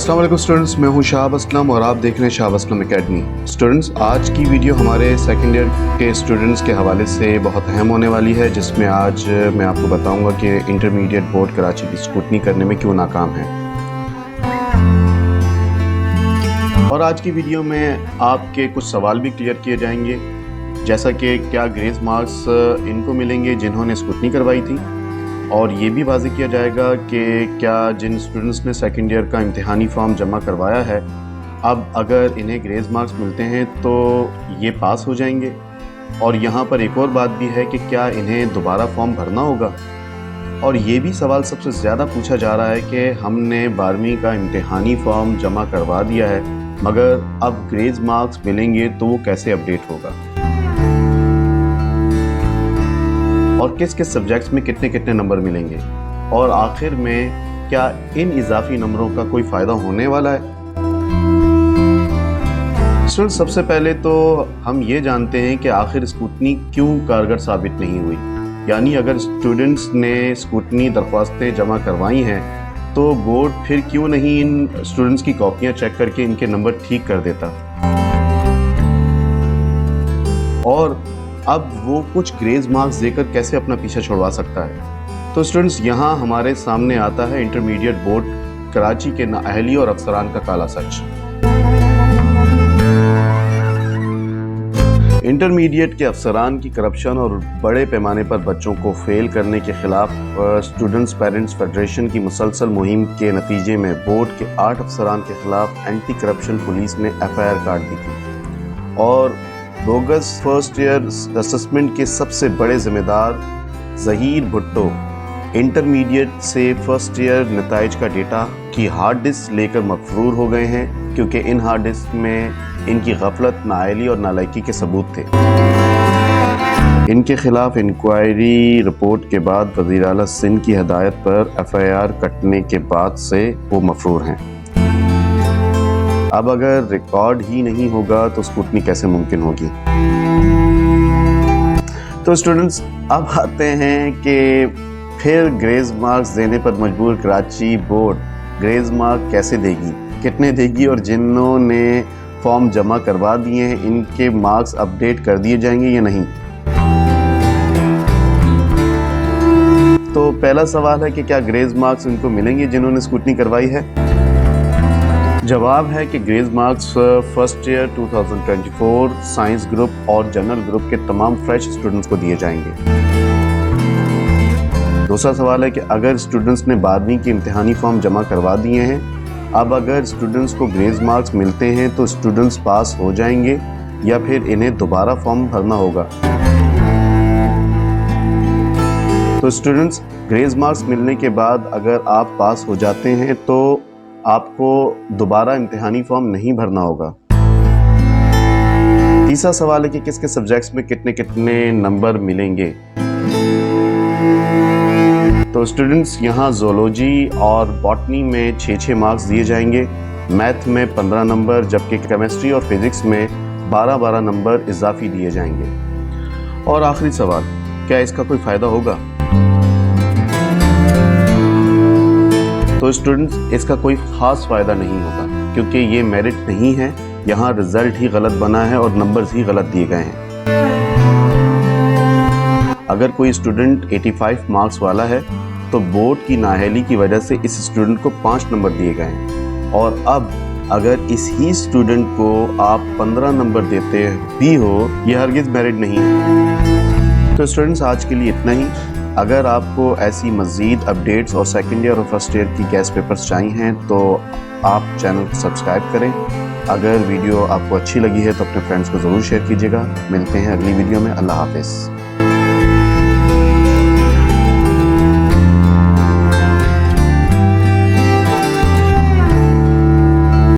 अस्सलाम वालेकुम स्टूडेंट्स, मैं हूं शाहब असलम और आप देख रहे हैं शाहब असलम एकेडमी। स्टूडेंट्स, आज की वीडियो हमारे सेकेंड ईयर के स्टूडेंट्स के हवाले से बहुत अहम होने वाली है, जिसमें आज मैं आपको बताऊंगा कि इंटरमीडिएट बोर्ड कराची की स्क्रूटनी करने में क्यों नाकाम है। और आज की वीडियो में आपके कुछ सवाल भी क्लियर किए जाएंगे, जैसा कि क्या ग्रेस मार्क्स इनको मिलेंगे जिन्होंने स्क्रूटनी करवाई थी, और ये भी वाज़ेह किया जाएगा कि क्या जिन स्टूडेंट्स ने सेकेंड ईयर का इम्तिहानी फॉर्म जमा करवाया है, अब अगर इन्हें ग्रेस मार्क्स मिलते हैं तो ये पास हो जाएंगे। और यहाँ पर एक और बात भी है कि क्या इन्हें दोबारा फॉर्म भरना होगा। और ये भी सवाल सबसे ज़्यादा पूछा जा रहा है कि हमने 12वीं का इम्तिहानी फॉर्म जमा करवा दिया है, मगर अब ग्रेस मार्क्स मिलेंगे तो वो कैसे अपडेट होगा, और किस किस सब्जेक्ट्स में कितने कितने नंबर मिलेंगे, और आखिर में क्या इन इजाफी नंबरों का कोई फ़ायदा होने वाला है। स्टूडेंट्स, सबसे पहले तो हम ये जानते हैं कि आखिर स्क्रूटनी क्यों कारगर साबित नहीं हुई। यानी अगर स्टूडेंट्स ने स्क्रूटनी दरख्वास्तें जमा करवाई हैं तो बोर्ड फिर क्यों नहीं इन स्टूडेंट्स की कॉपियाँ चेक करके इनके नंबर ठीक कर देता, और अब वो कुछ ग्रेस मार्क्स देकर कैसे अपना पीछा छुड़वा सकता है। तो स्टूडेंट्स, यहाँ हमारे सामने आता है इंटरमीडिएट बोर्ड कराची के नाअहली और अफसरान का काला सच। इंटरमीडिएट के अफसरान की करप्शन और बड़े पैमाने पर बच्चों को फेल करने के खिलाफ स्टूडेंट्स पेरेंट्स फेडरेशन की मुसलसल मुहिम के नतीजे में बोर्ड के 8 अफसरान के खिलाफ एंटी करप्शन पुलिस ने FIR काट दी थी, और बोगस फर्स्ट ईयर असेसमेंट के सबसे बड़े जिम्मेदार ज़हीर भुट्टो इंटरमीडिएट से फर्स्ट ईयर नताइज का डेटा की हार्ड डिस्क लेकर मफरूर हो गए हैं, क्योंकि इन हार्ड डिस्क में इनकी गफलत, नाअहली और नालायकी के सबूत थे। इनके खिलाफ इंक्वायरी रिपोर्ट के बाद वज़ीर आला सिंध की हदायत पर FIR कटने के बाद से वो मफरूर हैं। अब अगर रिकॉर्ड ही नहीं होगा तो स्क्रूटनी कैसे मुमकिन होगी। तो स्टूडेंट्स, अब आते हैं कि फिर ग्रेस मार्क्स देने पर मजबूर कराची बोर्ड ग्रेस मार्क कैसे देगी, कितने देगी, और जिन्होंने फॉर्म जमा करवा दिए हैं इनके मार्क्स अपडेट कर दिए जाएंगे या नहीं। तो पहला सवाल है कि क्या ग्रेस मार्क्स उनको मिलेंगे जिन्होंने स्क्रूटनी करवाई है। जवाब है कि grace marks first year 2024 science group और जनरल ग्रुप के तमाम फ्रेश स्टूडेंट्स को दिए जाएंगे। दूसरा सवाल है कि अगर स्टूडेंट्स ने 12वीं के इम्तिहानी फॉर्म जमा करवा दिए हैं, अब अगर स्टूडेंट्स को ग्रेस मार्क्स मिलते हैं तो स्टूडेंट्स पास हो जाएंगे या फिर इन्हें दोबारा फॉर्म भरना होगा। तो स्टूडेंट्स, ग्रेस मार्क्स मिलने के बाद अगर आप पास हो जाते हैं तो आपको दोबारा इम्तिहानी फॉर्म नहीं भरना होगा। तीसरा सवाल है कि किस किस सब्जेक्ट्स में कितने कितने नंबर मिलेंगे। तो स्टूडेंट्स, यहाँ ज़ूलॉजी और बॉटनी में 6-6 मार्क्स दिए जाएंगे, मैथ में 15 नंबर, जबकि केमिस्ट्री और फिज़िक्स में 12-12 नंबर इजाफी दिए जाएंगे। और आखिरी सवाल, क्या इसका कोई फ़ायदा होगा। तो स्टूडेंट्स, इसका कोई ख़ास फ़ायदा नहीं होगा, क्योंकि ये मेरिट नहीं है, यहाँ रिज़ल्ट ही गलत बना है और नंबर्स ही गलत दिए गए हैं। अगर कोई स्टूडेंट 85 मार्क्स वाला है तो बोर्ड की नाअहली की वजह से इस स्टूडेंट को 5 नंबर दिए गए हैं, और अब अगर इस ही स्टूडेंट को आप 15 नंबर देते भी हो, ये हरगिज़ मेरिट नहीं है। तो स्टूडेंट्स, आज के लिए इतना ही। अगर आपको ऐसी मज़ीद अपडेट्स और सेकेंड ईयर और फर्स्ट ईयर की गेस्ट पेपर्स चाहिए तो आप चैनल को सब्सक्राइब करें। अगर वीडियो आपको अच्छी लगी है तो अपने फ्रेंड्स को ज़रूर शेयर कीजिएगा। मिलते हैं अगली वीडियो में। अल्लाह हाफ़िज़।